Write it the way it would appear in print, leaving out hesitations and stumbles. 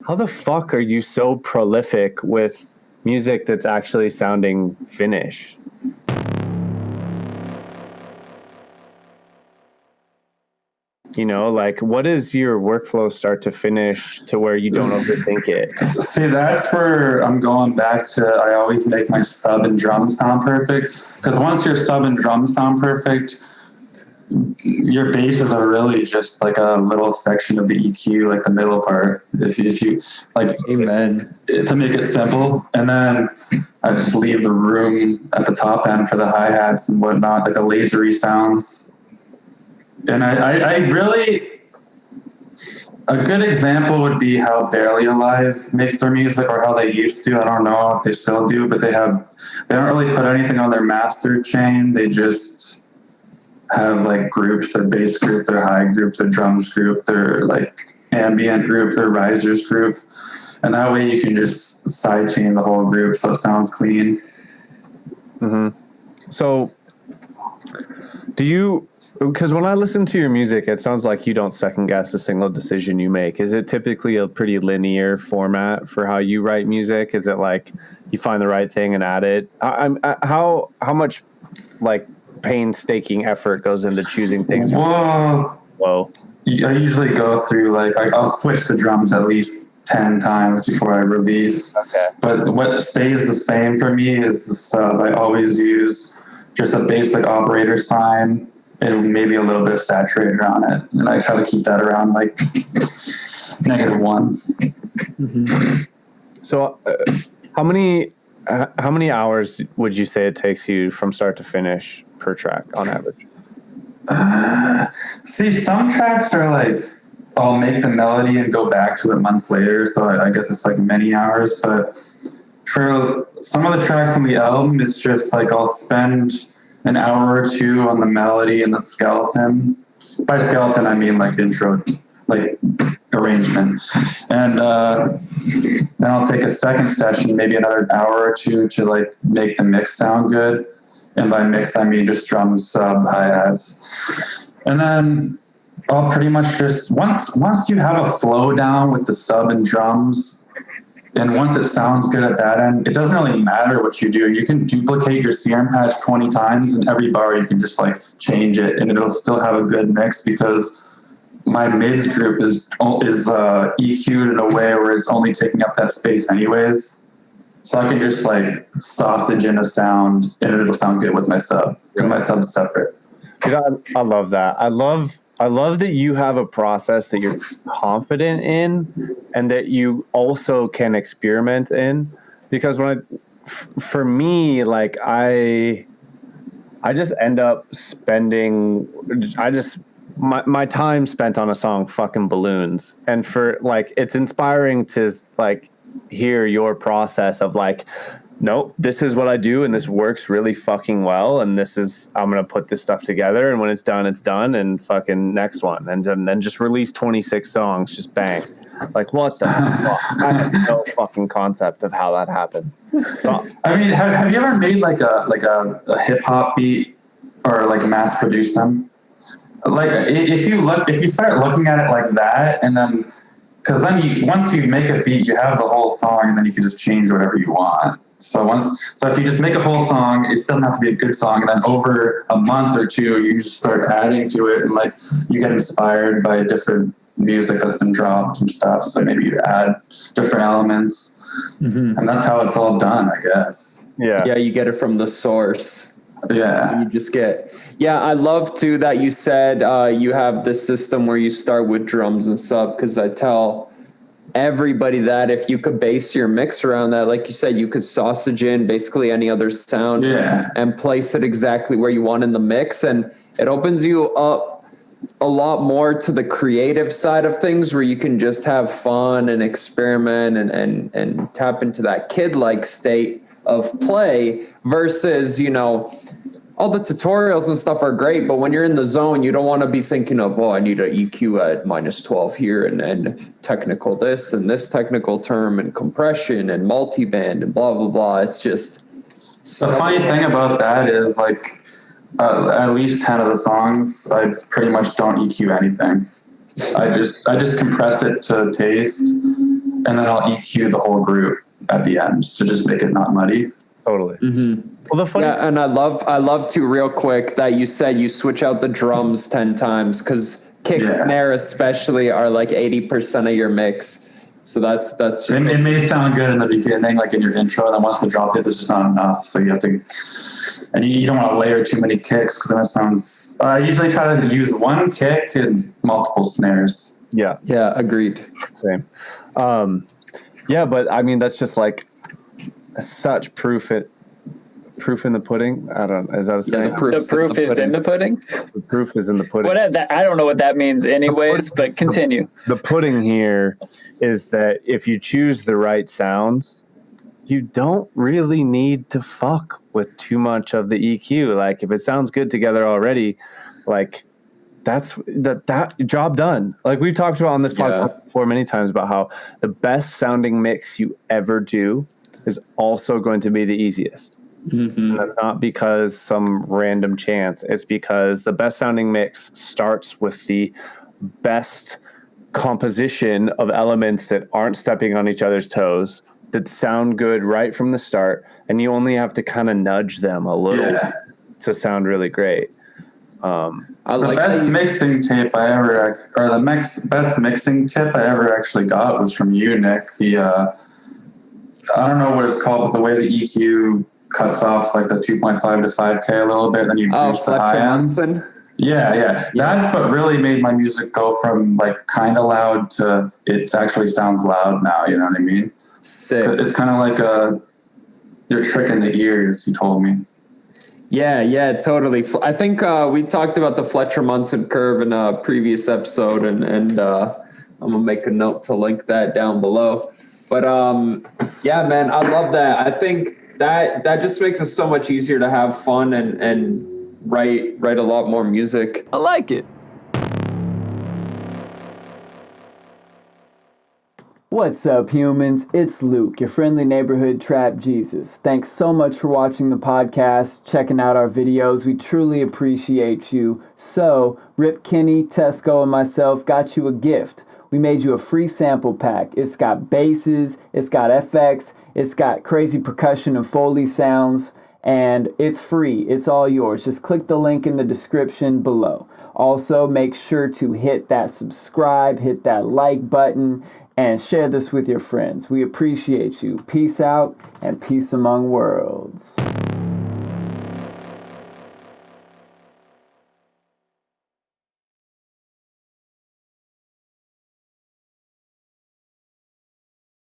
How the fuck are you so prolific with music that's actually sounding finished? You know, like, what is your workflow start to finish to where you don't overthink it? See, that's where I'm going back to, I always make my sub and drum sound perfect. Because once your sub and drum sound perfect, your basses are really just like a little section of the EQ, like the middle part. If you like, amen, to make it simple. And then I just leave the room at the top end for the hi-hats and whatnot, like the lasery sounds. And I really, a good example would be how Barely Alive makes their music, or how they used to. I don't know if they still do, but they don't really put anything on their master chain. They just have like groups, their bass group, their high group, their drums group, their like ambient group, their risers group. And that way you can just sidechain the whole group so it sounds clean. Mm-hmm. So do you, because when I listen to your music, it sounds like you don't second guess a single decision you make. Is it typically a pretty linear format for how you write music? Is it like you find the right thing and add it? How much like painstaking effort goes into choosing things? Well, I usually go through like, I'll switch the drums at least 10 times before I release. Okay. But what stays the same for me is the sub. I always use just a basic operator sign and maybe a little bit of saturator on it. And I try to keep that around like -1. Mm-hmm. So how many hours would you say it takes you from start to finish per track on average? See, some tracks are like, I'll make the melody and go back to it months later. So I guess it's like many hours. But for some of the tracks on the album, it's just like I'll spend an hour or two on the melody and the skeleton. By skeleton, I mean like intro, like arrangement. And then I'll take a second session, maybe another hour or two to like make the mix sound good. And by mix, I mean just drums, sub, hi-hats. And then I'll pretty much just, once you have a flow down with the sub and drums, and once it sounds good at that end, it doesn't really matter what you do. You can duplicate your CM patch 20 times, and every bar you can just like change it, and it'll still have a good mix because my mids group is EQ'd in a way where it's only taking up that space anyways. So I can just like sausage in a sound, and it'll sound good with my sub because my sub's separate. I love that. I love that you have a process that you're confident in and that you also can experiment in, because for me, like I just end up spending, my time spent on a song fucking balloons. And for like, it's inspiring to like hear your process of like, nope, this is what I do, and this works really fucking well, and I'm gonna put this stuff together, and when it's done, and fucking next one, and then just release 26 songs, just bang. Like, what the fuck? I have no fucking concept of how that happens. But, I mean, have you ever made like a hip hop beat or like mass produce them? Like if you start looking at it like that, and then because then once you make a beat, you have the whole song, and then you can just change whatever you want. So if you just make a whole song, it doesn't have to be a good song. And then over a month or two, you just start adding to it, and like you get inspired by different music that's been dropped and stuff. So maybe you add different elements, and that's how it's all done, I guess. Yeah, you get it from the source. Yeah, you just get. Yeah, I love too that you said you have this system where you start with drums and sub, because I tell everybody that if you could base your mix around that, like you said, you could sausage in basically any other sound and place it exactly where you want in the mix, and it opens you up a lot more to the creative side of things, where you can just have fun and experiment and tap into that kid-like state of play versus, all the tutorials and stuff are great, but when you're in the zone, you don't want to be thinking of, I need an EQ at -12 here and technical this and this technical term and compression and multiband and blah, blah, blah. It's just... The funny thing about that is like at least 10 of the songs, I pretty much don't EQ anything. I just compress it to taste, and then I'll EQ the whole group at the end to just make it not muddy. Totally. Well, and I love to real quick that you said you switch out the drums 10 times, because kick, snare especially are like 80% of your mix. So that's just it may sound good in the beginning, like in your intro, and then once the drop hits, it's just not enough. So you have to, and you don't want to layer too many kicks, because then it sounds. I usually try to use one kick and multiple snares. Yeah, agreed. Same. Yeah, but I mean, that's just like such proof in the pudding. I don't know. Is that a saying? The proof is in the pudding? The proof is in the pudding. I don't know what that means anyways, but continue. The pudding here is that if you choose the right sounds, you don't really need to fuck with too much of the EQ. Like, if it sounds good together already, like, that's that job done. Like, we've talked about on this podcast before many times about how the best sounding mix you ever do is also going to be the easiest. And that's not because some random chance. It's because the best sounding mix starts with the best composition of elements that aren't stepping on each other's toes, that sound good right from the start, and you only have to kind of nudge them a little to sound really great. The best mixing tip I ever, or the best mixing tip I ever actually got was from you, Nick. I don't know what it's called, but the way the EQ cuts off like the 2.5 to 5K a little bit, then you boost the high ends. Yeah. That's what really made my music go from like kind of loud to it actually sounds loud now. You know what I mean? Sick. It's kind of like you're tricking the ears. You told me. Yeah, totally. I think we talked about the Fletcher Munson curve in a previous episode, and I'm gonna make a note to link that down below. But yeah, man, I love that. I think that just makes it so much easier to have fun and write a lot more music. I like it. What's up, humans? It's Luke, your friendly neighborhood trap Jesus. Thanks so much for watching the podcast, checking out our videos. We truly appreciate you. So, Rip Kenny, Tesco, and myself got you a gift. We made you a free sample pack. It's got basses, it's got FX, it's got crazy percussion and Foley sounds, and it's free. It's all yours. Just click the link in the description below. Also, make sure to hit that subscribe, hit that like button, and share this with your friends. We appreciate you. Peace out and peace among worlds.